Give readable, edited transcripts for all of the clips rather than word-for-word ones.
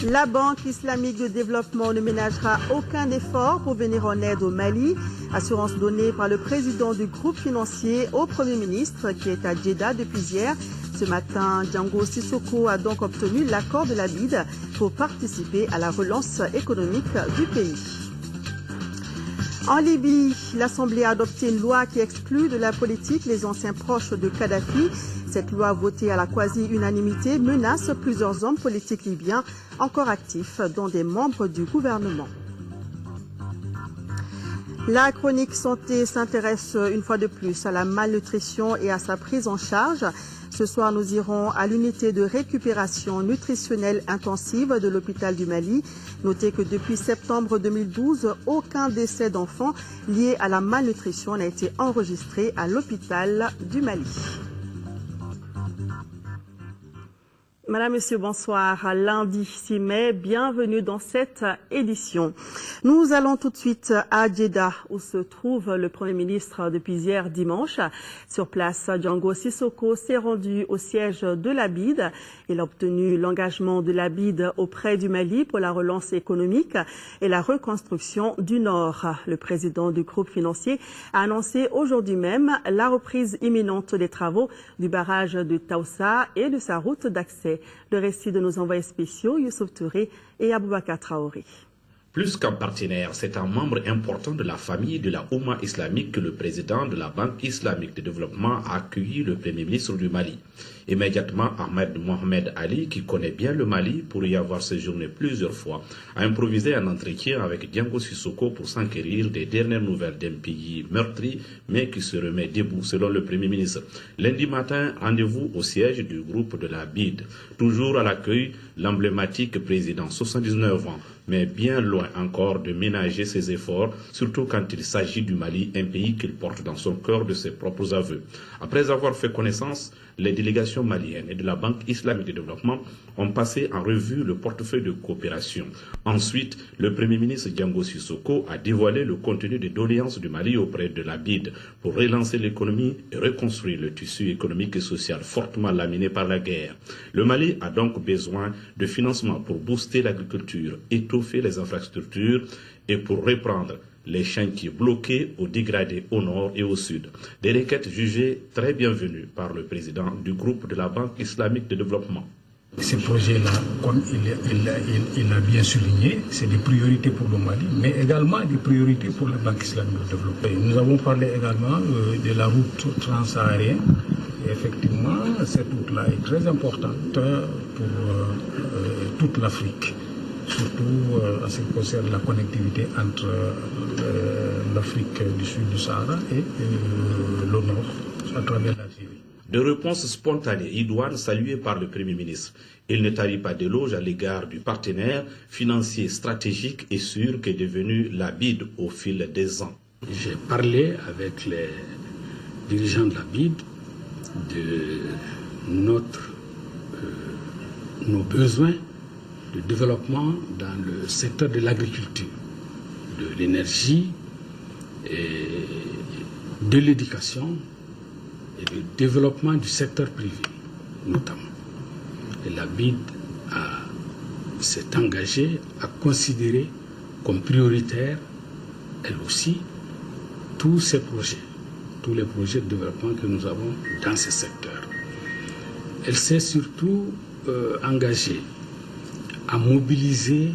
La Banque islamique de développement ne ménagera aucun effort pour venir en aide au Mali. Assurance donnée par le président du groupe financier au Premier ministre qui est à Djeddah depuis hier. Ce matin, Django Sissoko a donc obtenu l'accord de la BID pour participer à la relance économique du pays. En Libye, l'Assemblée a adopté une loi qui exclut de la politique les anciens proches de Kadhafi. Cette loi votée à la quasi-unanimité menace plusieurs hommes politiques libyens encore actifs, dont des membres du gouvernement. La chronique santé s'intéresse une fois de plus à la malnutrition et à sa prise en charge. Ce soir, nous irons à l'unité de récupération nutritionnelle intensive de l'hôpital du Mali. Notez que depuis septembre 2012, aucun décès d'enfants lié à la malnutrition n'a été enregistré à l'hôpital du Mali. Madame, Monsieur, bonsoir. Lundi 6 mai, bienvenue dans cette édition. Nous allons tout de suite à Djeddah, où se trouve le Premier ministre depuis hier dimanche. Sur place, Django Sissoko s'est rendu au siège de la BID. Il a obtenu l'engagement de la BID auprès du Mali pour la relance économique et la reconstruction du Nord. Le président du groupe financier a annoncé aujourd'hui même la reprise imminente des travaux du barrage de Taoussa et de sa route d'accès. Le récit de nos envoyés spéciaux, Youssouf Touré et Aboubakar Traoré. Plus qu'un partenaire, c'est un membre important de la famille de la Oumma islamique que le président de la Banque islamique de développement a accueilli le Premier ministre du Mali. Immédiatement, Ahmed Mohamed Ali, qui connaît bien le Mali pour y avoir séjourné plusieurs fois, a improvisé un entretien avec Django Sissoko pour s'enquérir des dernières nouvelles d'un pays meurtri, mais qui se remet debout, selon le Premier ministre. Lundi matin, rendez-vous au siège du groupe de la BID. Toujours à l'accueil, l'emblématique président, 79 ans, mais bien loin encore de ménager ses efforts, surtout quand il s'agit du Mali, un pays qu'il porte dans son cœur de ses propres aveux. Après avoir fait connaissance, les délégations maliennes et de la Banque islamique de développement ont passé en revue le portefeuille de coopération. Ensuite, le Premier ministre Django Sissoko a dévoilé le contenu des doléances du Mali auprès de la BID pour relancer l'économie et reconstruire le tissu économique et social fortement laminé par la guerre. Le Mali a donc besoin de financement pour booster l'agriculture, étoffer les infrastructures et pour reprendre les chantiers bloqués ou dégradés au nord et au sud. Des requêtes jugées très bienvenues par le président du groupe de la Banque islamique de développement. Ces projets-là, comme il a bien souligné, c'est des priorités pour le Mali, mais également des priorités pour la Banque islamique de développement. Nous avons parlé également de la route transsaharienne. Et effectivement, cette route-là est très importante pour toute l'Afrique. Surtout en ce qui concerne la connectivité entre l'Afrique du Sud du Sahara et le Nord, à travers l'Algérie. De réponses spontanées, idoines saluées par le Premier ministre. Il ne tarit pas d'éloges à l'égard du partenaire financier stratégique et sûr qu'est devenu la BID au fil des ans. J'ai parlé avec les dirigeants de la BID de nos besoins de développement dans le secteur de l'agriculture, de l'énergie, et de l'éducation et du développement du secteur privé, notamment. Et la BID s'est engagée à considérer comme prioritaire, elle aussi, tous ces projets, tous les projets de développement que nous avons dans ce secteur. Elle s'est surtout engagée à mobiliser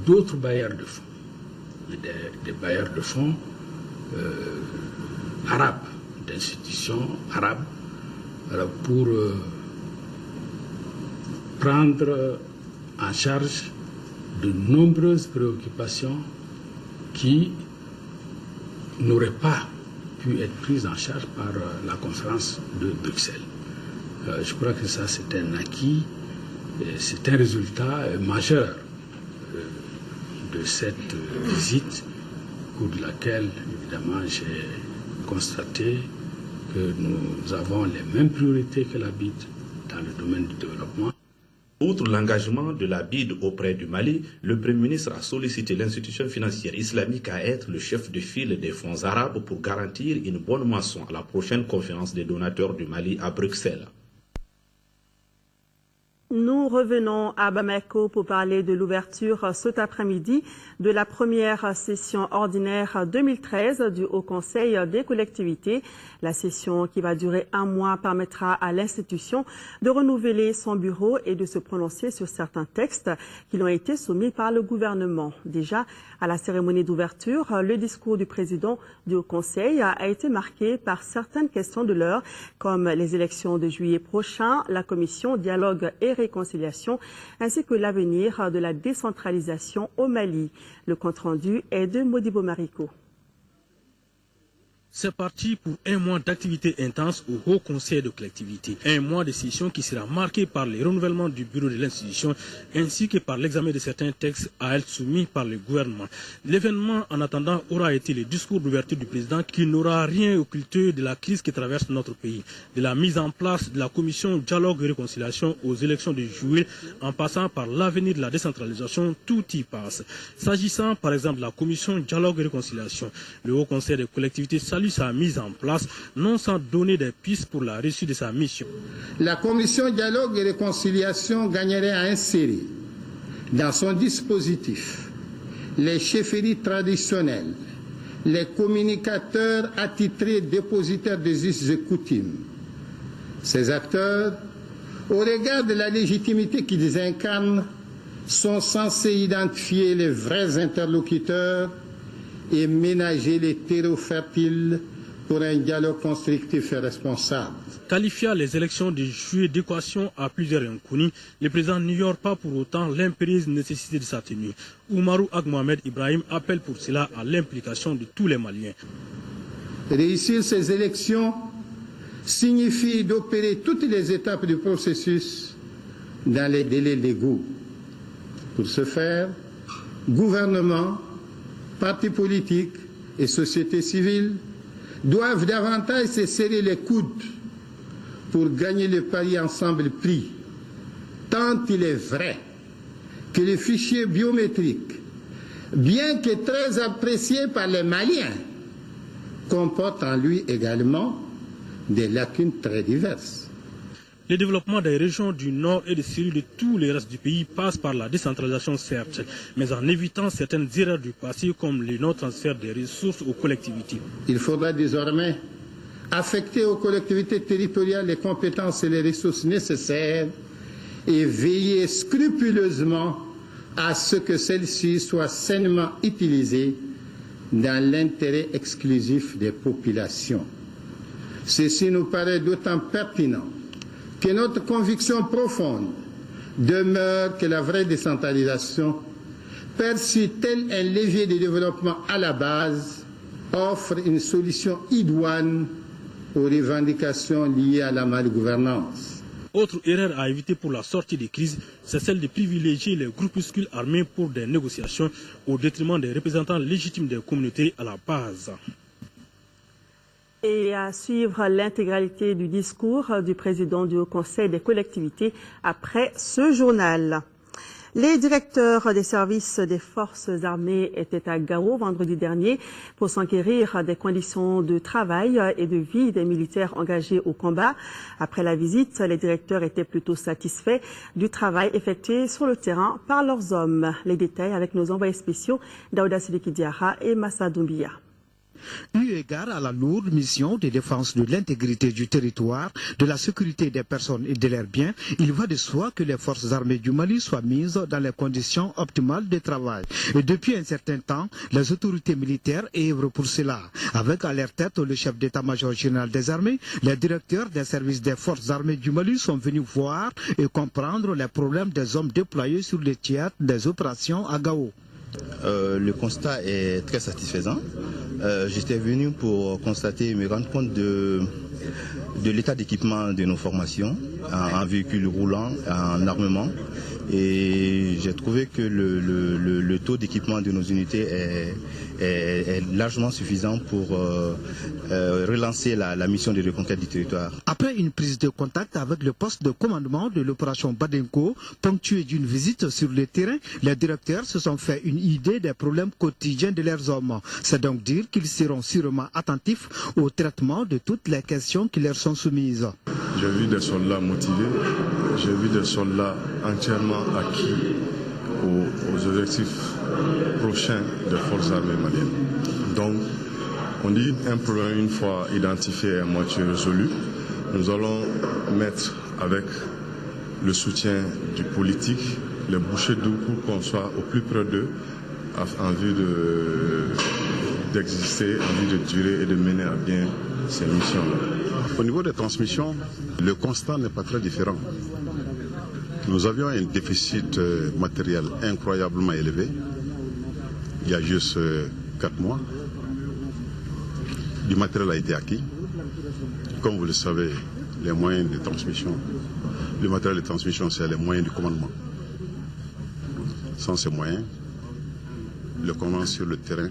d'autres bailleurs de fonds, des bailleurs de fonds arabes, d'institutions arabes, pour prendre en charge de nombreuses préoccupations qui n'auraient pas pu être prises en charge par la conférence de Bruxelles. Je crois que ça, c'est un acquis. C'est un résultat majeur de cette visite, au cours de laquelle, évidemment, j'ai constaté que nous avons les mêmes priorités que la BID dans le domaine du développement. Outre l'engagement de la BID auprès du Mali, le Premier ministre a sollicité l'institution financière islamique à être le chef de file des fonds arabes pour garantir une bonne moisson à la prochaine conférence des donateurs du Mali à Bruxelles. Nous revenons à Bamako pour parler de l'ouverture cet après-midi de la première session ordinaire 2013 du Haut Conseil des collectivités. La session qui va durer 1 mois permettra à l'institution de renouveler son bureau et de se prononcer sur certains textes qui ont été soumis par le gouvernement. Déjà, à la cérémonie d'ouverture, le discours du président du Haut Conseil a été marqué par certaines questions de l'heure, comme les élections de juillet prochain, la commission dialogue et réconciliation, ainsi que l'avenir de la décentralisation au Mali. Le compte-rendu est de Modibo Mariko. C'est parti pour 1 mois d'activité intense au Haut Conseil de collectivité. 1 mois de session qui sera marqué par le renouvellement du bureau de l'institution ainsi que par l'examen de certains textes à elle soumis par le gouvernement. L'événement en attendant aura été le discours d'ouverture du président qui n'aura rien occulté de la crise qui traverse notre pays. De la mise en place de la commission dialogue et réconciliation aux élections de juillet en passant par l'avenir de la décentralisation, tout y passe. S'agissant par exemple de la commission dialogue et réconciliation, le Haut Conseil de collectivité salue sa mise en place, non sans donner des pistes pour la réussite de sa mission. La commission dialogue et réconciliation gagnerait à insérer dans son dispositif les chefferies traditionnelles, les communicateurs attitrés dépositaires des us et coutumes. Ces acteurs, au regard de la légitimité qu'ils incarnent, sont censés identifier les vrais interlocuteurs et ménager les terreaux fertiles pour un dialogue constructif et responsable. Qualifiant les élections de juillet d'équation à plusieurs inconnus, le président n'ignore pas pour autant l'impérieuse nécessité de sa tenue. Oumarou Ag Mohamed Ibrahim appelle pour cela à l'implication de tous les Maliens. Réussir ces élections signifie d'opérer toutes les étapes du processus dans les délais légaux. Pour ce faire, gouvernement, partis politiques et société civile doivent davantage se serrer les coudes pour gagner le pari ensemble pris, tant il est vrai que le fichier biométrique, bien que très apprécié par les Maliens, comporte en lui également des lacunes très diverses. Le développement des régions du Nord et de celui de tous les restes du pays passe par la décentralisation certes, mais en évitant certaines erreurs du passé comme le non-transfert des ressources aux collectivités. Il faudra désormais affecter aux collectivités territoriales les compétences et les ressources nécessaires et veiller scrupuleusement à ce que celles-ci soient sainement utilisées dans l'intérêt exclusif des populations. Ceci nous paraît d'autant pertinent que notre conviction profonde demeure que la vraie décentralisation, perçue tel un levier de développement à la base, offre une solution idoine aux revendications liées à la malgouvernance. Autre erreur à éviter pour la sortie des crises, c'est celle de privilégier les groupuscules armés pour des négociations au détriment des représentants légitimes des communautés à la base. Et à suivre l'intégralité du discours du président du Haut Conseil des collectivités après ce journal. Les directeurs des services des forces armées étaient à Gao vendredi dernier pour s'enquérir des conditions de travail et de vie des militaires engagés au combat. Après la visite, les directeurs étaient plutôt satisfaits du travail effectué sur le terrain par leurs hommes. Les détails avec nos envoyés spéciaux Daouda Sidiki Diarra et Massa Doumbia. Eu égard à la lourde mission de défense de l'intégrité du territoire, de la sécurité des personnes et de leurs biens, il va de soi que les forces armées du Mali soient mises dans les conditions optimales de travail. Et depuis un certain temps, les autorités militaires œuvrent pour cela. Avec à leur tête le chef d'état-major général des armées, les directeurs des services des forces armées du Mali sont venus voir et comprendre les problèmes des hommes déployés sur les théâtres des opérations à Gao. Le constat est très satisfaisant. J'étais venu pour constater et me rendre compte de l'état d'équipement de nos formations en véhicules roulants, en armement. Et j'ai trouvé que le taux d'équipement de nos unités est largement suffisant pour relancer la mission de reconquête du territoire. Après une prise de contact avec le poste de commandement de l'opération Badenko, ponctuée d'une visite sur le terrain, les directeurs se sont fait une idée des problèmes quotidiens de leurs hommes. C'est donc dire qu'ils seront sûrement attentifs au traitement de toutes les questions qui leur sont soumises. J'ai vu des soldats motivés, j'ai vu des soldats entièrement acquis aux objectifs prochains des forces armées maliennes. Donc, on dit un problème une fois identifié et à moitié résolu, nous allons mettre avec le soutien du politique les bouchées doubles pour qu'on soit au plus près d'eux en vue d'exister, en vue de durer et de mener à bien ces missions-là. Au niveau des transmissions, le constat n'est pas très différent. Nous avions un déficit matériel incroyablement élevé il y a juste 4 mois. Du matériel a été acquis. Comme vous le savez, les moyens de transmission, le matériel de transmission, c'est les moyens du commandement. Sans ces moyens, le commandement sur le terrain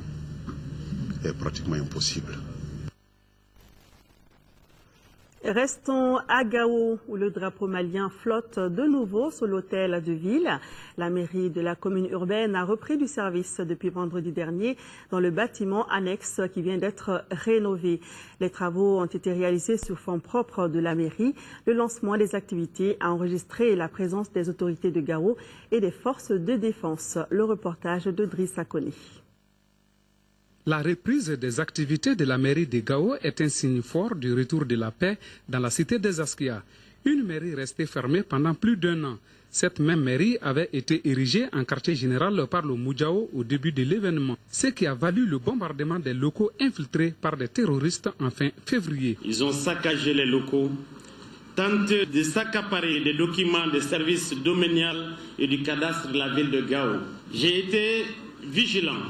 est pratiquement impossible. Restons à Gao, où le drapeau malien flotte de nouveau sur l'hôtel de ville. La mairie de la commune urbaine a repris du service depuis vendredi dernier dans le bâtiment annexe qui vient d'être rénové. Les travaux ont été réalisés sur fonds propres de la mairie. Le lancement des activités a enregistré la présence des autorités de Gao et des forces de défense. Le reportage de Drissa Kone. La reprise des activités de la mairie de Gao est un signe fort du retour de la paix dans la cité des Askia. Une mairie restée fermée pendant plus d'1 an. Cette même mairie avait été érigée en quartier général par le Moudjao au début de l'événement, ce qui a valu le bombardement des locaux infiltrés par des terroristes en fin février. Ils ont saccagé les locaux, tenté de s'accaparer des documents des services domanial et du cadastre de la ville de Gao. J'ai été vigilant.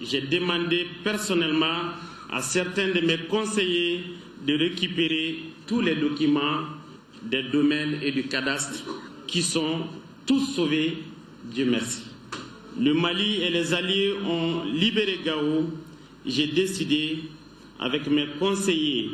J'ai demandé personnellement à certains de mes conseillers de récupérer tous les documents des domaines et du cadastre qui sont tous sauvés, Dieu merci. Le Mali et les alliés ont libéré Gao. J'ai décidé avec mes conseillers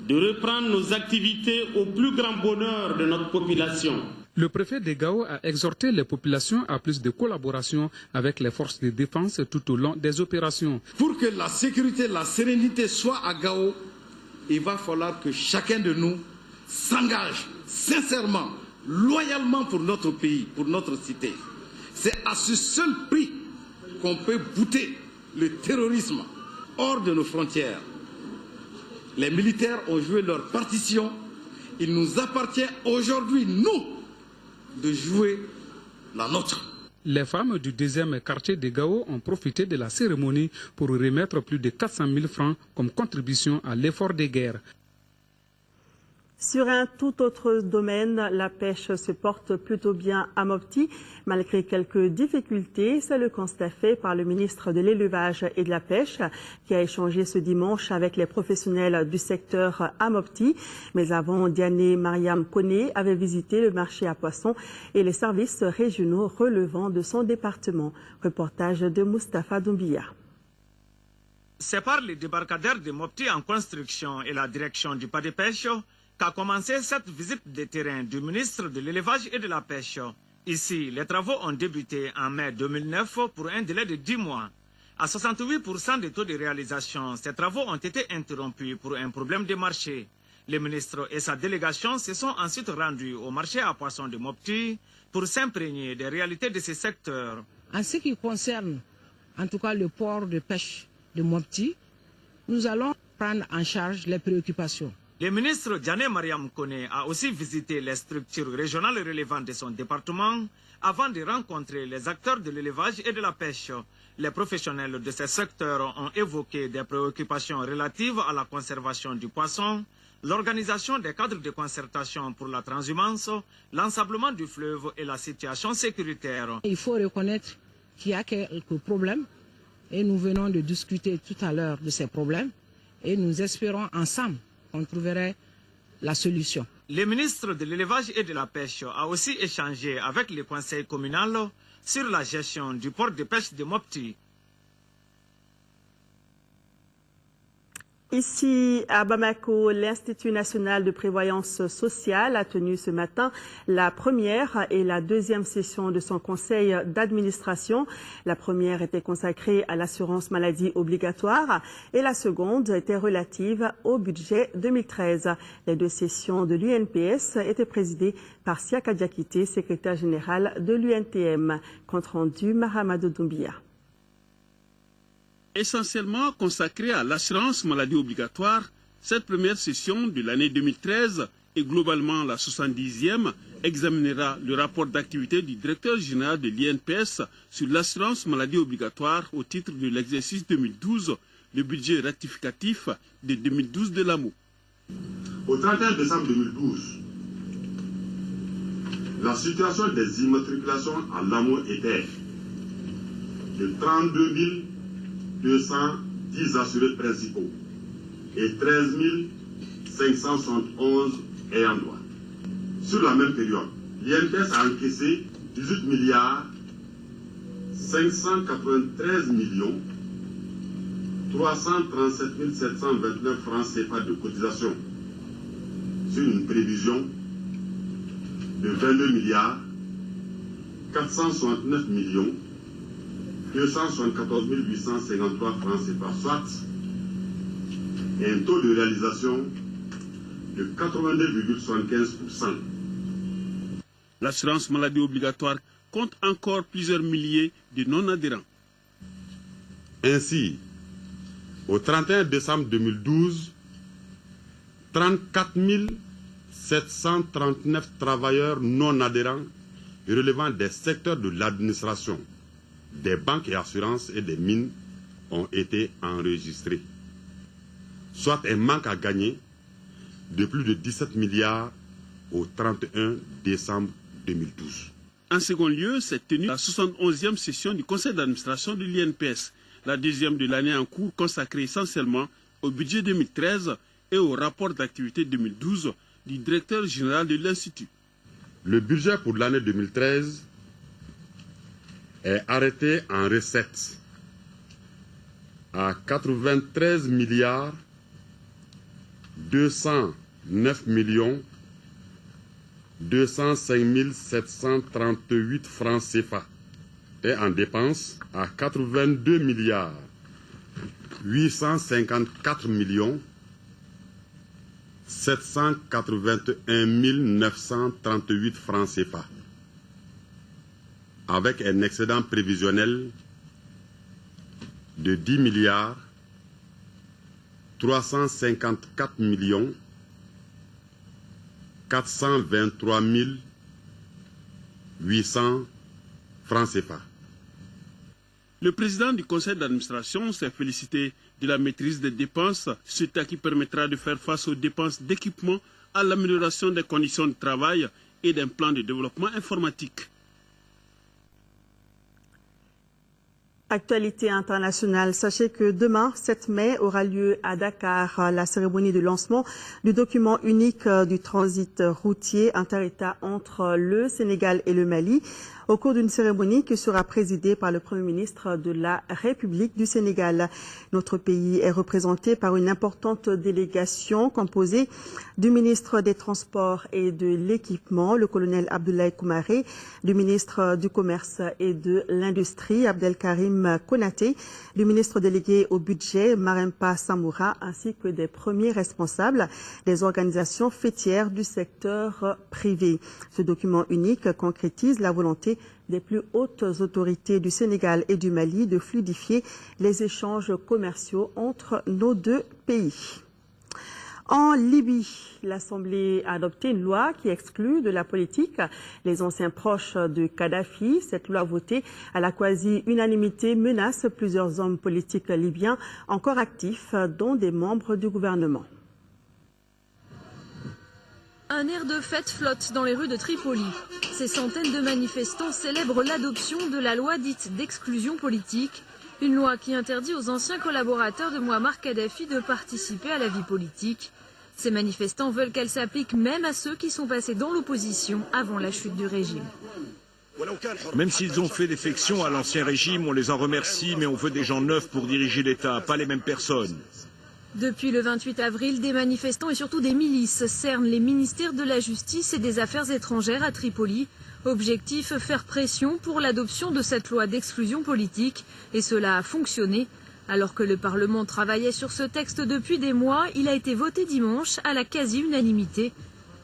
de reprendre nos activités au plus grand bonheur de notre population. Le préfet de Gao a exhorté les populations à plus de collaboration avec les forces de défense tout au long des opérations. Pour que la sécurité, la sérénité soient à Gao, il va falloir que chacun de nous s'engage sincèrement, loyalement pour notre pays, pour notre cité. C'est à ce seul prix qu'on peut bouter le terrorisme hors de nos frontières. Les militaires ont joué leur partition. Il nous appartient aujourd'hui, nous, de jouer la nôtre. Les femmes du 2e quartier de Gao ont profité de la cérémonie pour remettre plus de 400 000 francs comme contribution à l'effort de guerre. Sur un tout autre domaine, la pêche se porte plutôt bien à Mopti, malgré quelques difficultés. C'est le constat fait par le ministre de l'Élevage et de la Pêche, qui a échangé ce dimanche avec les professionnels du secteur à Mopti. Mais avant, Diané Mariam Kone avait visité le marché à poissons et les services régionaux relevant de son département. Reportage de Mustapha Doumbia. C'est par le débarcadère de Mopti en construction et la direction du pas de pêche qu'a commencé cette visite de terrain du ministre de l'Élevage et de la Pêche. Ici, les travaux ont débuté en mai 2009 pour un délai de 10 mois. À 68% des taux de réalisation, ces travaux ont été interrompus pour un problème de marché. Le ministre et sa délégation se sont ensuite rendus au marché à poissons de Mopti pour s'imprégner des réalités de ce secteur. En ce qui concerne, en tout cas, le port de pêche de Mopti, nous allons prendre en charge les préoccupations. Le ministre Diané Mariam Kone a aussi visité les structures régionales relevantes de son département avant de rencontrer les acteurs de l'élevage et de la pêche. Les professionnels de ces secteurs ont évoqué des préoccupations relatives à la conservation du poisson, l'organisation des cadres de concertation pour la transhumance, l'ensablement du fleuve et la situation sécuritaire. Il faut reconnaître qu'il y a quelques problèmes et nous venons de discuter tout à l'heure de ces problèmes et nous espérons ensemble qu'on trouverait la solution. Le ministre de l'Élevage et de la Pêche a aussi échangé avec le conseil communal sur la gestion du port de pêche de Mopti. Ici, à Bamako, l'Institut national de prévoyance sociale a tenu ce matin la première et la deuxième session de son conseil d'administration. La première était consacrée à l'assurance maladie obligatoire et la seconde était relative au budget 2013. Les deux sessions de l'UNPS étaient présidées par Siaka Diakité, secrétaire général de l'UNTM. Compte rendu, Mahamadou Doumbia. Essentiellement consacrée à l'assurance maladie obligatoire, cette première session de l'année 2013 et globalement la 70e examinera le rapport d'activité du directeur général de l'INPS sur l'assurance maladie obligatoire au titre de l'exercice 2012, le budget rectificatif de 2012 de l'AMO. Au 31 décembre 2012, la situation des immatriculations à l'AMO était de 32 210 assurés principaux et 13 571 ayant droit. Sur la même période, l'INPS a encaissé 18 milliards 593 millions 337 729 francs CFA de cotisation sur une prévision de 22 milliards 469 millions 274 853 francs CFA, soit un taux de réalisation de 82,75%. L'assurance maladie obligatoire compte encore plusieurs milliers de non-adhérents. Ainsi, au 31 décembre 2012, 34 739 travailleurs non-adhérents relevant des secteurs de l'administration, des banques et assurances et des mines ont été enregistrés, soit un manque à gagner de plus de 17 milliards au 31 décembre 2012. En second lieu, s'est tenue la 71e session du conseil d'administration de l'INPS, la deuxième de l'année en cours consacrée essentiellement au budget 2013 et au rapport d'activité 2012 du directeur général de l'Institut. Le budget pour l'année 2013 est arrêté en recettes à 93 milliards 209 millions 205 738 francs CFA et en dépenses à 82 milliards 854 millions 781 938 francs CFA, avec un excédent prévisionnel de 10 milliards 354 millions 423 800 francs CFA. Le président du conseil d'administration s'est félicité de la maîtrise des dépenses, ce qui permettra de faire face aux dépenses d'équipement, à l'amélioration des conditions de travail et d'un plan de développement informatique. Actualité internationale. Sachez que demain, 7 mai, aura lieu à Dakar la cérémonie de lancement du document unique du transit routier inter-État entre le Sénégal et le Mali, au cours d'une cérémonie qui sera présidée par le Premier ministre de la République du Sénégal. Notre pays est représenté par une importante délégation composée du ministre des Transports et de l'Équipement, le colonel Abdoulaye Koumaré, du ministre du Commerce et de l'Industrie, Abdelkarim Konaté, du ministre délégué au budget, Marempa Samoura, ainsi que des premiers responsables des organisations fêtières du secteur privé. Ce document unique concrétise la volonté des plus hautes autorités du Sénégal et du Mali de fluidifier les échanges commerciaux entre nos deux pays. En Libye, l'Assemblée a adopté une loi qui exclut de la politique les anciens proches de Kadhafi. Cette loi votée à la quasi-unanimité menace plusieurs hommes politiques libyens encore actifs, dont des membres du gouvernement. Un air de fête flotte dans les rues de Tripoli. Ces centaines de manifestants célèbrent l'adoption de la loi dite d'exclusion politique, une loi qui interdit aux anciens collaborateurs de Mouammar Kadhafi de participer à la vie politique. Ces manifestants veulent qu'elle s'applique même à ceux qui sont passés dans l'opposition avant la chute du régime. Même s'ils ont fait défection à l'ancien régime, on les en remercie, mais on veut des gens neufs pour diriger l'État, pas les mêmes personnes. Depuis le 28 avril, des manifestants et surtout des milices cernent les ministères de la Justice et des Affaires étrangères à Tripoli. Objectif, faire pression pour l'adoption de cette loi d'exclusion politique. Et cela a fonctionné. Alors que le Parlement travaillait sur ce texte depuis des mois, il a été voté dimanche à la quasi-unanimité.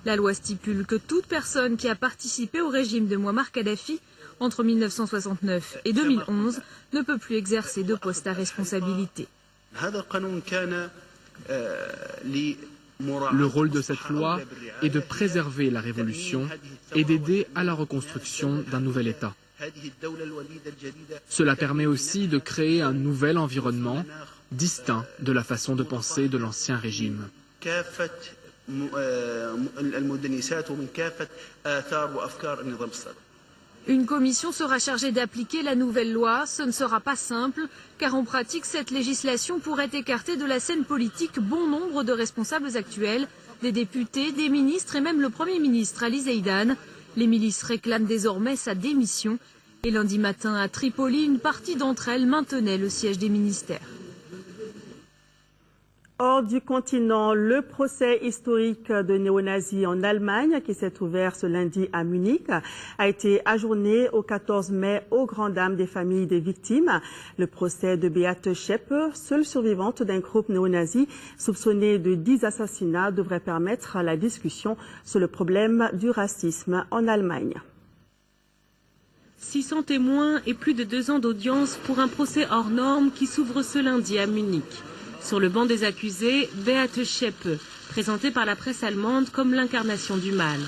La loi stipule que toute personne qui a participé au régime de Mouammar Kadhafi entre 1969 et 2011 ne peut plus exercer de poste à responsabilité. Le rôle de cette loi est de préserver la révolution et d'aider à la reconstruction d'un nouvel État. Cela permet aussi de créer un nouvel environnement distinct de la façon de penser de l'ancien régime. Une commission sera chargée d'appliquer la nouvelle loi. Ce ne sera pas simple, car en pratique, cette législation pourrait écarter de la scène politique bon nombre de responsables actuels, des députés, des ministres et même le Premier ministre Ali Zeidan. Les milices réclament désormais sa démission. Et lundi matin, à Tripoli, une partie d'entre elles maintenait le siège des ministères. Hors du continent, le procès historique de néo-nazis en Allemagne, qui s'est ouvert ce lundi à Munich, a été ajourné au 14 mai aux grandes dames des familles des victimes. Le procès de Beate Schäpe, seule survivante d'un groupe néo-nazi soupçonné de 10 assassinats, devrait permettre la discussion sur le problème du racisme en Allemagne. 600 témoins et plus de 2 ans d'audience pour un procès hors norme qui s'ouvre ce lundi à Munich. Sur le banc des accusés, Beate Schäpe, présentée par la presse allemande comme l'incarnation du mal.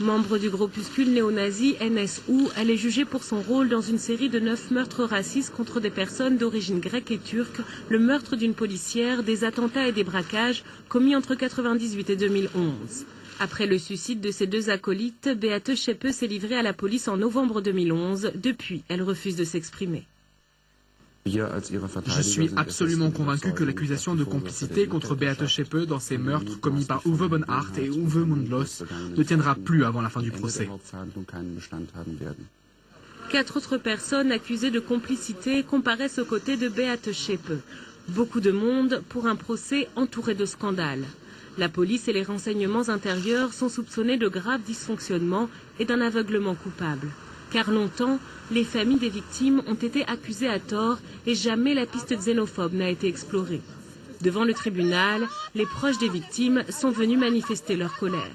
Membre du groupuscule néo-nazi NSU, elle est jugée pour son rôle dans une série de 9 meurtres racistes contre des personnes d'origine grecque et turque, le meurtre d'une policière, des attentats et des braquages commis entre 1998 et 2011. Après le suicide de ses 2 acolytes, Beate Schäpe s'est livrée à la police en novembre 2011. Depuis, elle refuse de s'exprimer. Je suis absolument convaincu que l'accusation de complicité contre Beate Schäpe dans ces meurtres commis par Uwe Bonhardt et Uwe Mundlos ne tiendra plus avant la fin du procès. 4 autres personnes accusées de complicité comparaissent aux côtés de Beate Schäpe. Beaucoup de monde pour un procès entouré de scandales. La police et les renseignements intérieurs sont soupçonnés de graves dysfonctionnements et d'un aveuglement coupable. Car longtemps, les familles des victimes ont été accusées à tort et jamais la piste xénophobe n'a été explorée. Devant le tribunal, les proches des victimes sont venus manifester leur colère.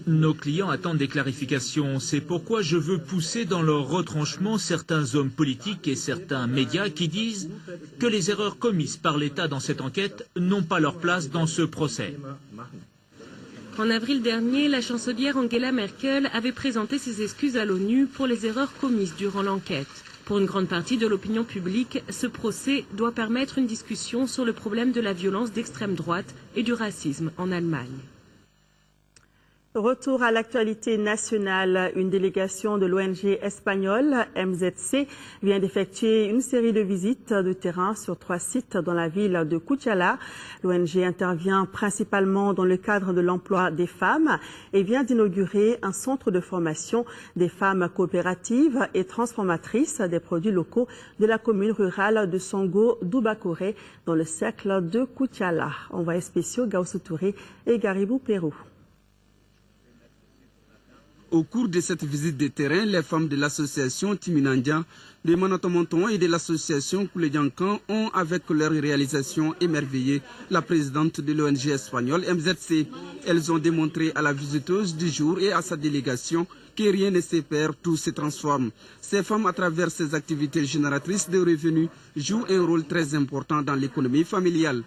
Nos clients attendent des clarifications. C'est pourquoi je veux pousser dans leur retranchement certains hommes politiques et certains médias qui disent que les erreurs commises par l'État dans cette enquête n'ont pas leur place dans ce procès. En avril dernier, la chancelière Angela Merkel avait présenté ses excuses à l'ONU pour les erreurs commises durant l'enquête. Pour une grande partie de l'opinion publique, ce procès doit permettre une discussion sur le problème de la violence d'extrême droite et du racisme en Allemagne. Retour à l'actualité nationale. Une délégation de l'ONG espagnole MZC vient d'effectuer une série de visites de terrain sur 3 sites dans la ville de Cutiala. L'ONG intervient principalement dans le cadre de l'emploi des femmes et vient d'inaugurer un centre de formation des femmes coopératives et transformatrices des produits locaux de la commune rurale de Songo d'Oubakoré dans le cercle de Cutiala. Envoyés spéciaux Gaussou Touré et Garibou Pérou. Au cours de cette visite de terrain, les femmes de l'association Timinandia, de Manotomonton et de l'association Kouledjankan ont, avec leur réalisation, émerveillé la présidente de l'ONG espagnole MZC. Elles ont démontré à la visiteuse du jour et à sa délégation que rien ne se perd, tout se transforme. Ces femmes, à travers ces activités génératrices de revenus, jouent un rôle très important dans l'économie familiale.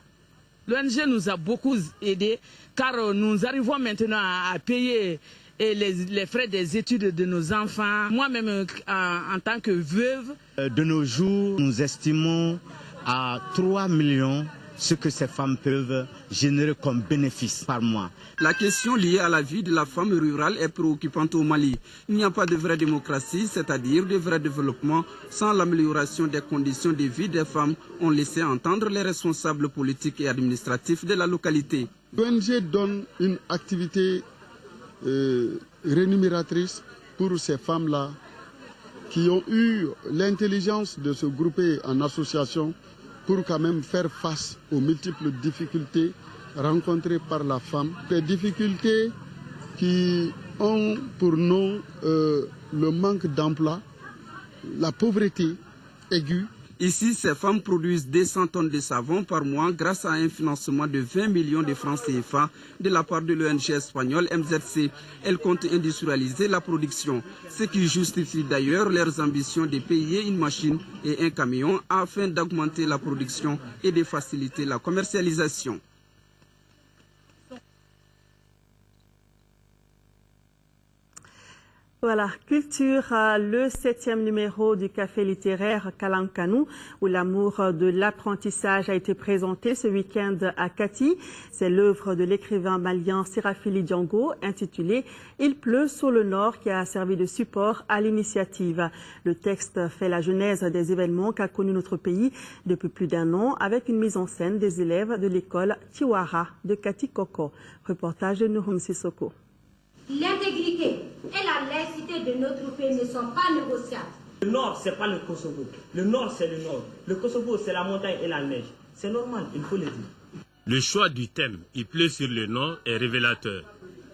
L'ONG nous a beaucoup aidés car nous arrivons maintenant à payer les frais des études de nos enfants. Moi-même, en tant que veuve. De nos jours, nous estimons à 3 millions ce que ces femmes peuvent générer comme bénéfice par mois. La question liée à la vie de la femme rurale est préoccupante au Mali. Il n'y a pas de vraie démocratie, c'est-à-dire de vrai développement, sans l'amélioration des conditions de vie des femmes, ont laissé entendre les responsables politiques et administratifs de la localité. L'ONG donne une activité rémunératrice pour ces femmes-là qui ont eu l'intelligence de se grouper en association pour quand même faire face aux multiples difficultés rencontrées par la femme. Des difficultés qui ont pour nom le manque d'emploi, la pauvreté aiguë. Ici, ces femmes produisent 200 tonnes de savon par mois grâce à un financement de 20 millions de francs CFA de la part de l'ONG espagnole MZC. Elles comptent industrialiser la production, ce qui justifie d'ailleurs leurs ambitions de payer une machine et un camion afin d'augmenter la production et de faciliter la commercialisation. Voilà, Culture, le 7e numéro du café littéraire Kalankanou, où l'amour de l'apprentissage a été présenté ce week-end à Kati. C'est l'œuvre de l'écrivain malien Sérafili Django, intitulée « Il pleut sur le Nord » qui a servi de support à l'initiative. Le texte fait la genèse des événements qu'a connu notre pays depuis plus d'un an, avec une mise en scène des élèves de l'école Tiwara de Kati Koko. Reportage de Nouroum Sissoko. L'intégrité et la laïcité de notre pays ne sont pas négociables. Le Nord, ce n'est pas le Kosovo. Le Nord, c'est le Nord. Le Kosovo, c'est la montagne et la neige. C'est normal, il faut le dire. Le choix du thème « Il pleut sur le Nord » est révélateur.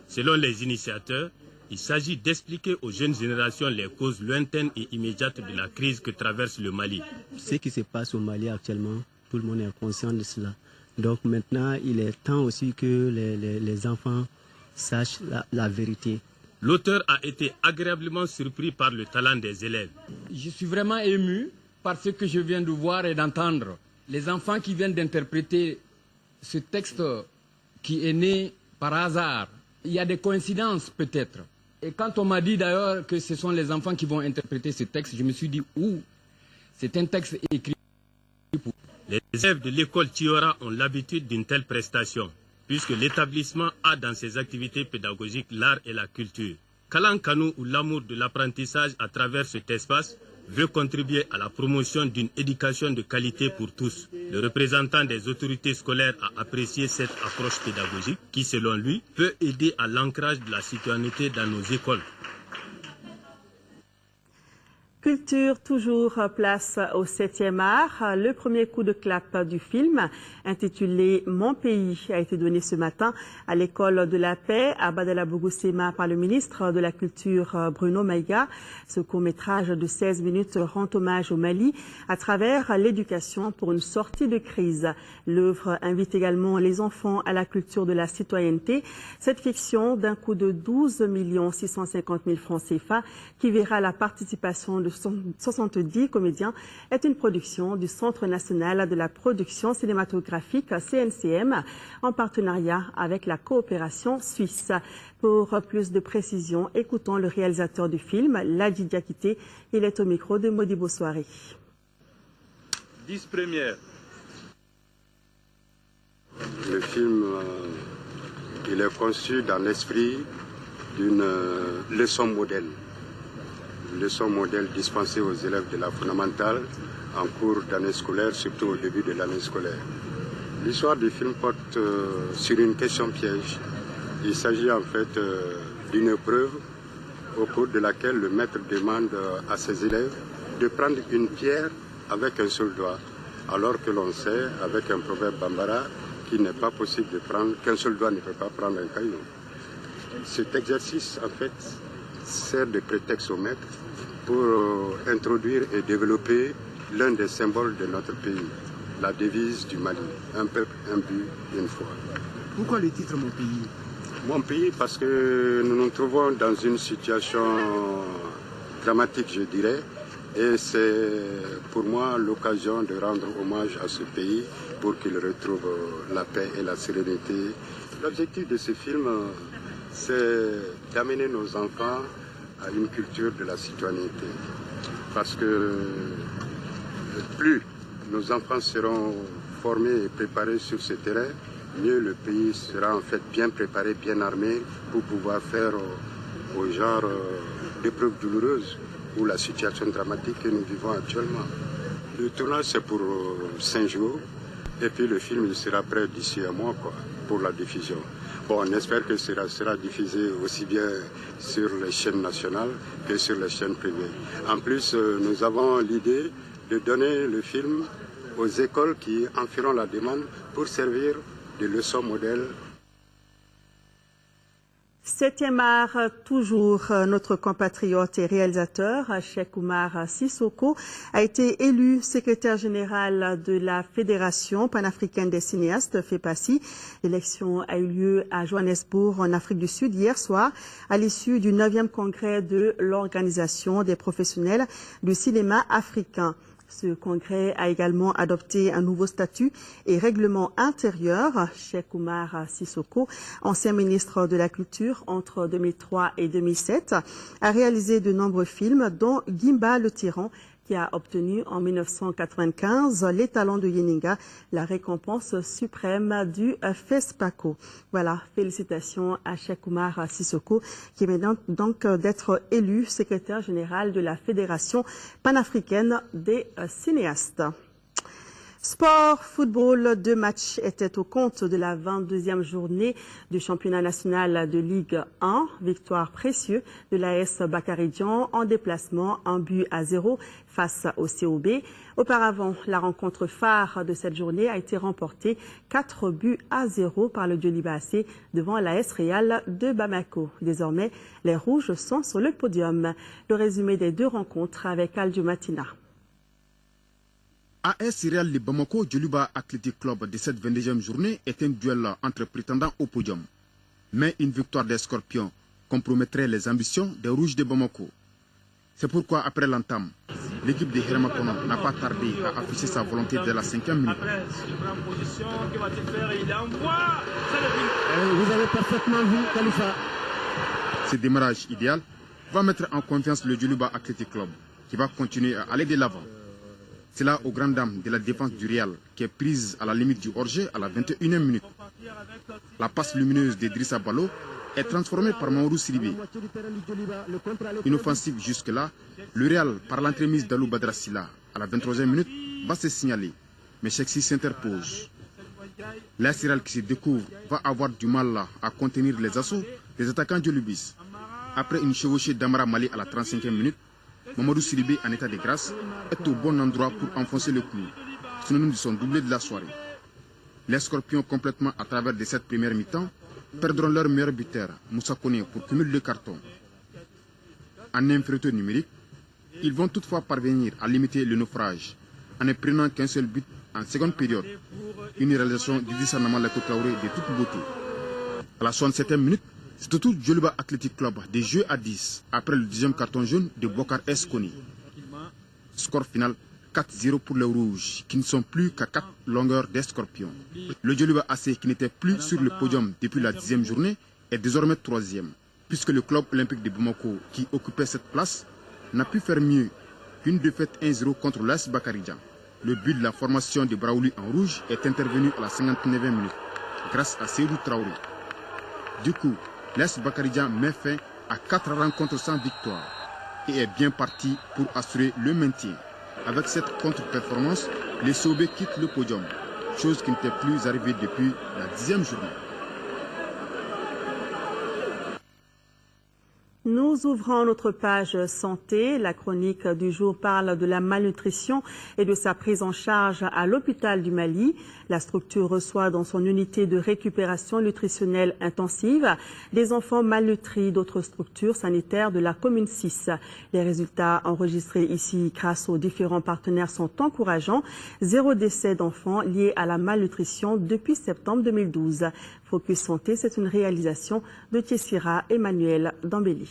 Selon les initiateurs, il s'agit d'expliquer aux jeunes générations les causes lointaines et immédiates de la crise que traverse le Mali. Ce qui se passe au Mali actuellement, tout le monde est conscient de cela. Donc maintenant, il est temps aussi que les enfants sachent la vérité. L'auteur a été agréablement surpris par le talent des élèves. Je suis vraiment ému par ce que je viens de voir et d'entendre. Les enfants qui viennent d'interpréter ce texte qui est né par hasard. Il y a des coïncidences peut-être. Et quand on m'a dit d'ailleurs que ce sont les enfants qui vont interpréter ce texte, je me suis dit, c'est un texte écrit pour... Les élèves de l'école Tiwara ont l'habitude d'une telle prestation, puisque l'établissement a dans ses activités pédagogiques l'art et la culture. Kalankanou, ou l'amour de l'apprentissage à travers cet espace, veut contribuer à la promotion d'une éducation de qualité pour tous. Le représentant des autorités scolaires a apprécié cette approche pédagogique qui, selon lui, peut aider à l'ancrage de la citoyenneté dans nos écoles. Culture, toujours place au 7e art. Le premier coup de clap du film, intitulé « Mon pays », a été donné ce matin à l'école de la paix à Badala-Bougousséma par le ministre de la Culture Bruno Maïga. Ce court-métrage de 16 minutes rend hommage au Mali à travers l'éducation pour une sortie de crise. L'œuvre invite également les enfants à la culture de la citoyenneté. Cette fiction d'un coût de 12 650 000 francs CFA qui verra la participation de 70 comédiens est une production du Centre national de la production cinématographique CNCM en partenariat avec la coopération suisse. Pour plus de précisions, écoutons le réalisateur du film, Ladi Diakité. Il est au micro de Modibo Soiré. 10 premières. Le film, il est conçu dans l'esprit d'une leçon modèle. Leçon modèle dispensée aux élèves de la fondamentale en cours d'année scolaire, surtout au début de l'année scolaire. L'histoire du film porte sur une question piège. Il s'agit en fait d'une épreuve au cours de laquelle le maître demande à ses élèves de prendre une pierre avec un seul doigt, alors que l'on sait, avec un proverbe bambara, qu'il n'est pas possible de prendre, qu'un seul doigt ne peut pas prendre un caillou. Cet exercice, en fait, sert de prétexte au maître pour introduire et développer l'un des symboles de notre pays, la devise du Mali, un peuple, un but, une foi. Pourquoi le titre « Mon pays » ? Mon pays, parce que nous nous trouvons dans une situation dramatique, je dirais, et c'est pour moi l'occasion de rendre hommage à ce pays pour qu'il retrouve la paix et la sérénité. L'objectif de ce film, c'est d'amener nos enfants à une culture de la citoyenneté. Parce que plus nos enfants seront formés et préparés sur ce terrain, mieux le pays sera en fait bien préparé, bien armé pour pouvoir faire au genre d'épreuves douloureuses ou la situation dramatique que nous vivons actuellement. Le tournage c'est pour 5 jours et puis le film il sera prêt d'ici un mois, quoi. pour la diffusion. Bon, on espère que cela sera diffusé aussi bien sur les chaînes nationales que sur les chaînes privées. En plus, nous avons l'idée de donner le film aux écoles qui en feront la demande pour servir de leçon modèle. 7e art, toujours notre compatriote et réalisateur, Cheikh Oumar Sissoko, a été élu secrétaire général de la Fédération panafricaine des cinéastes, FEPACI. L'élection a eu lieu à Johannesburg, en Afrique du Sud, hier soir, à l'issue du 9e congrès de l'Organisation des professionnels du cinéma africain. Ce congrès a également adopté un nouveau statut et règlement intérieur. Cheikh Oumar Sissoko, ancien ministre de la Culture entre 2003 et 2007, a réalisé de nombreux films, dont Gimba le Tyran, qui a obtenu en 1995 l'étalon de Yeninga, la récompense suprême du FESPACO. Voilà, félicitations à Cheikh Oumar Sissoko, qui vient donc d'être élu secrétaire général de la Fédération panafricaine des cinéastes. Sport, football, 2 matchs étaient au compte de la 22e journée du championnat national de Ligue 1. Victoire précieuse de l'AS Bakaridjan en déplacement, 1-0 face au COB. Auparavant, la rencontre phare de cette journée a été remportée 4-0 par le Djoliba AC devant l'AS Real de Bamako. Désormais, les Rouges sont sur le podium. Le résumé des 2 rencontres avec Aldio Matina. AS Real de Bamako Djoliba Athletic Club de cette 22e journée est un duel entre prétendants au podium. Mais une victoire des Scorpions compromettrait les ambitions des Rouges de Bamako. C'est pourquoi après l'entame, l'équipe de Hermakono n'a pas tardé à afficher sa volonté dès la 5e minute. Vous avez parfaitement vu Khalifa. Ce démarrage idéal va mettre en confiance le Djoliba Athletic Club qui va continuer à aller de l'avant. C'est là aux grandes dames de la défense du Real qui est prise à la limite du hors-jeu à la 21e minute. La passe lumineuse d'Idrissa Balo est transformée par Maourou Sidibé. Inoffensive jusque-là, le Real, par l'entremise d'Alou Badrassila à la 23e minute, va se signaler. Mais Chexi s'interpose. L'AS Real qui se découvre va avoir du mal à contenir les assauts des attaquants djolibis. Après une chevauchée d'Amara Mali à la 35e minute, Mamadou Sidibé, en état de grâce, est au bon endroit pour enfoncer le clou, synonyme de son doublé de la soirée. Les Scorpions, complètement à travers de cette première mi-temps, perdront leur meilleur buteur, Moussa Koné, pour cumul de cartons. En infériorité numérique, ils vont toutefois parvenir à limiter le naufrage, en ne prenant qu'un seul but en seconde période, une réalisation du discernement de Traoré de toute beauté. À la 67e minute, c'est tout Djoliba Athletic Club des jeux à 10 après le 10e carton jaune de Bokar Eskoni. Score final 4-0 pour les Rouges qui ne sont plus qu'à 4 longueurs des Scorpions. Le Djoliba AC qui n'était plus sur le podium depuis la 10e journée est désormais 3e puisque le club olympique de Bamako qui occupait cette place n'a pu faire mieux qu'une défaite 1-0 contre l'AS Bakaridjan. Le but de la formation de Braouli en rouge est intervenu à la 59e minute grâce à Seydou Traoré. Du coup, l'AS Bakaridjan met fin à 4 rencontres sans victoire et est bien parti pour assurer le maintien. Avec cette contre-performance, les Sobé quittent le podium, chose qui n'était plus arrivée depuis la 10e journée. Nous ouvrons notre page santé. La chronique du jour parle de la malnutrition et de sa prise en charge à l'hôpital du Mali. La structure reçoit dans son unité de récupération nutritionnelle intensive des enfants malnutris d'autres structures sanitaires de la commune 6. Les résultats enregistrés ici grâce aux différents partenaires sont encourageants. 0 décès d'enfants liés à la malnutrition depuis septembre 2012. Focus Santé, c'est une réalisation de Tessira Emmanuel Dambéli.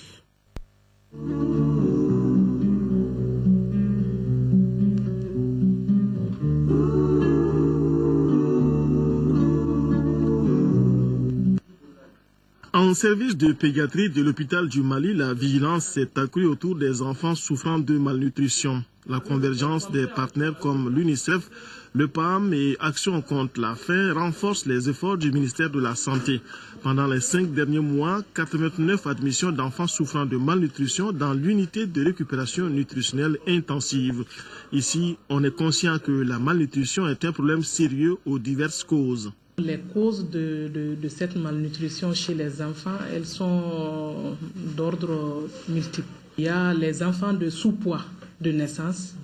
En service de pédiatrie de l'hôpital du Mali, la vigilance s'est accrue autour des enfants souffrant de malnutrition. La convergence des partenaires comme l'UNICEF, le PAM et Action contre la faim renforce les efforts du ministère de la Santé. Pendant les 5 derniers mois, 89 admissions d'enfants souffrant de malnutrition dans l'unité de récupération nutritionnelle intensive. Ici, on est conscient que la malnutrition est un problème sérieux aux diverses causes. Les causes de cette malnutrition chez les enfants, elles sont d'ordre multiple. Il y a les enfants de sous-poids de naissance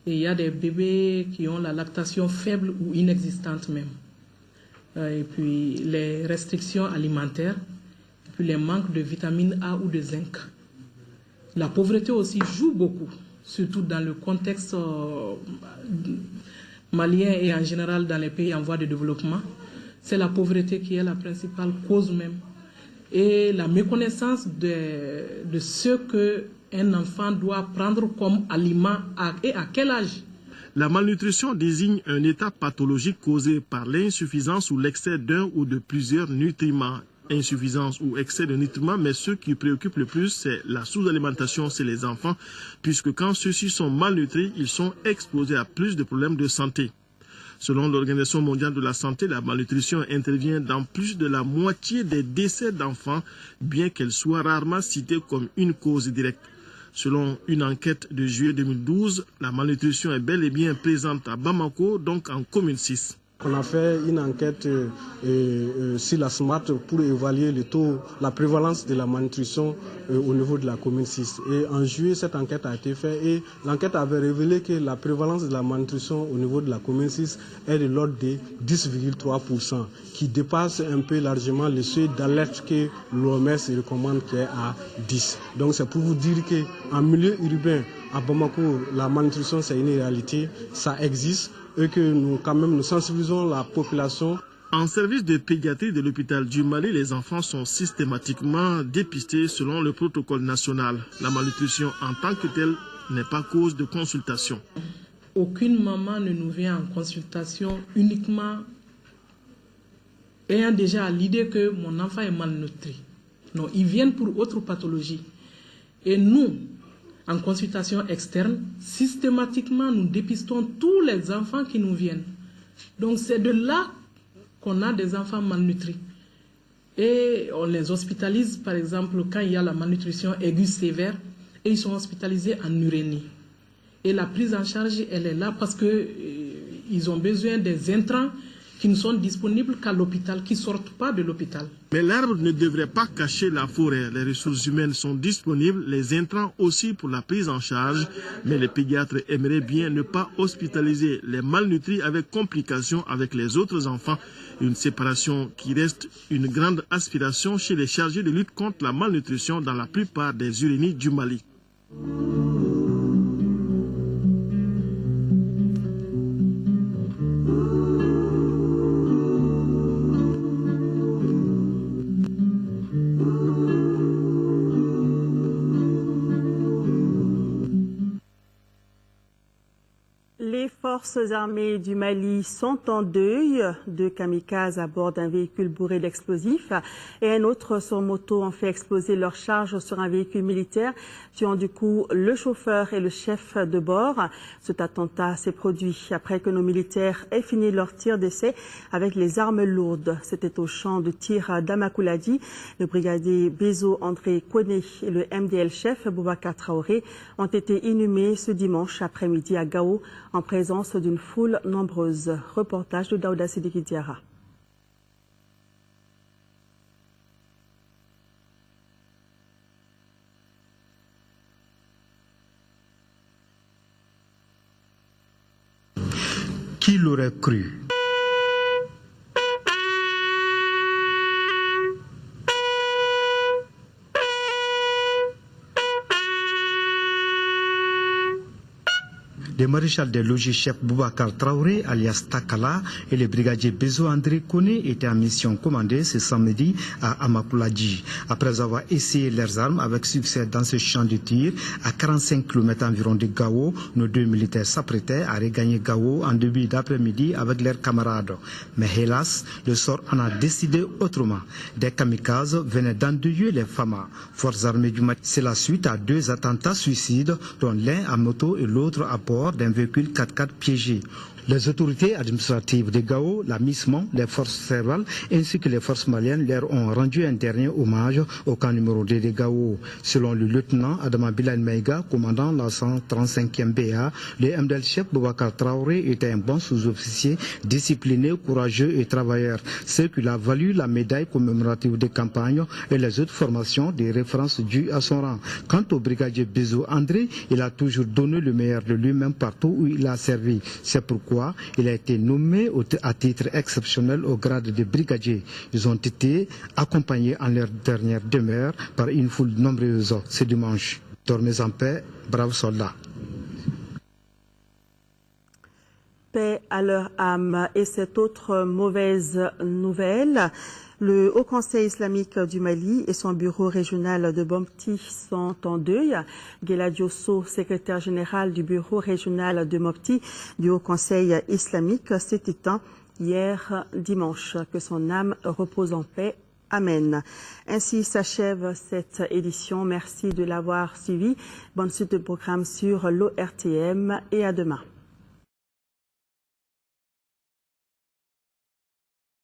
et il y a des bébés qui ont la lactation faible ou inexistante même. Et puis les restrictions alimentaires, et puis les manques de vitamine A ou de zinc. La pauvreté aussi joue beaucoup, surtout dans le contexte malien et en général dans les pays en voie de développement. C'est la pauvreté qui est la principale cause même. Et la méconnaissance de ce qu'un enfant doit prendre comme aliment et à quel âge. La malnutrition désigne un état pathologique causé par l'insuffisance ou l'excès d'un ou de plusieurs nutriments. Insuffisance ou excès de nutriments, mais ce qui préoccupe le plus, c'est la sous-alimentation chez les enfants, puisque quand ceux-ci sont malnutris, ils sont exposés à plus de problèmes de santé. Selon l'Organisation mondiale de la santé, la malnutrition intervient dans plus de la moitié des décès d'enfants, bien qu'elle soit rarement citée comme une cause directe. Selon une enquête de juillet 2012, la malnutrition est bel et bien présente à Bamako, donc en commune 6. On a fait une enquête sur la SMART pour évaluer le taux, la prévalence de la malnutrition au niveau de la commune 6. Et en juillet, cette enquête a été faite et l'enquête avait révélé que la prévalence de la malnutrition au niveau de la commune 6 est de l'ordre de 10,3%, qui dépasse un peu largement le seuil d'alerte que l'OMS recommande qui est à 10. Donc c'est pour vous dire qu'en milieu urbain, à Bamako, la malnutrition c'est une réalité, ça existe. Et que nous sensibilisons la population. En service de pédiatrie de l'hôpital du Mali, les enfants sont systématiquement dépistés selon le protocole national. La malnutrition en tant que telle n'est pas cause de consultation. Aucune maman ne nous vient en consultation uniquement ayant déjà l'idée que mon enfant est malnutri. Non, ils viennent pour autre pathologie. Et nous, en consultation externe, systématiquement, nous dépistons tous les enfants qui nous viennent. Donc, c'est de là qu'on a des enfants malnutris. Et on les hospitalise, par exemple, quand il y a la malnutrition aiguë sévère, et ils sont hospitalisés en urénie. Et la prise en charge, elle est là parce qu'ils ont besoin des intrants qui ne sont disponibles qu'à l'hôpital, qui ne sortent pas de l'hôpital. Mais l'arbre ne devrait pas cacher la forêt. Les ressources humaines sont disponibles, les intrants aussi pour la prise en charge. Mais les pédiatres aimeraient bien ne pas hospitaliser les malnutris avec complications avec les autres enfants. Une séparation qui reste une grande aspiration chez les chargés de lutte contre la malnutrition dans la plupart des urénies du Mali. Les forces armées du Mali sont en deuil. 2 kamikazes à bord d'un véhicule bourré d'explosifs et un autre sur moto ont fait exploser leur charge sur un véhicule militaire, tuant du coup le chauffeur et le chef de bord. Cet attentat s'est produit après que nos militaires aient fini leur tir d'essai avec les armes lourdes. C'était au champ de tir d'Amakouladi. Le brigadier Bezo André Kone et le MDL chef Boubacar Traoré ont été inhumés ce dimanche après-midi à Gao en présence d'une foule nombreuse. Reportage de Daouda Sidiki Diarra. Qui l'aurait cru? Le maréchal des logis chef Boubacar Traoré, alias Takala, et le brigadier Bezo André Kone étaient en mission commandée ce samedi à Amakouladi. Après avoir essayé leurs armes avec succès dans ce champ de tir, à 45 km environ de Gao, nos 2 militaires s'apprêtaient à regagner Gao en début d'après-midi avec leurs camarades. Mais hélas, le sort en a décidé autrement. Des kamikazes venaient d'endeuiller les FAMA, forces armées du Mali. C'est la suite à 2 attentats suicides, dont l'un à moto et l'autre à bord d'un véhicule 4x4 piégé. Les autorités administratives de Gao, la MISMAN, les forces cérébrales ainsi que les forces maliennes leur ont rendu un dernier hommage au camp numéro 2 de Gao. Selon le lieutenant Adama Bilal Maïga, commandant la 135e BA, le MDL chef Boubacar Traoré était un bon sous-officier, discipliné, courageux et travailleur, ce qui lui a valu la médaille commémorative de campagne et les autres formations des références dues à son rang. Quant au brigadier Bézo André, il a toujours donné le meilleur de lui-même partout où il a servi. C'est pourquoi il a été nommé à titre exceptionnel au grade de brigadier. Ils ont été accompagnés en leur dernière demeure par une foule nombreuse ce dimanche. Dormez en paix, braves soldats. Paix à leur âme. Et cette autre mauvaise nouvelle, le Haut Conseil islamique du Mali et son bureau régional de Mopti sont en deuil. Gela Diosso, secrétaire général du bureau régional de Mopti du Haut Conseil islamique, s'est éteint hier dimanche. Que son âme repose en paix. Amen. Ainsi s'achève cette édition. Merci de l'avoir suivi. Bonne suite de programme sur l'ORTM et à demain.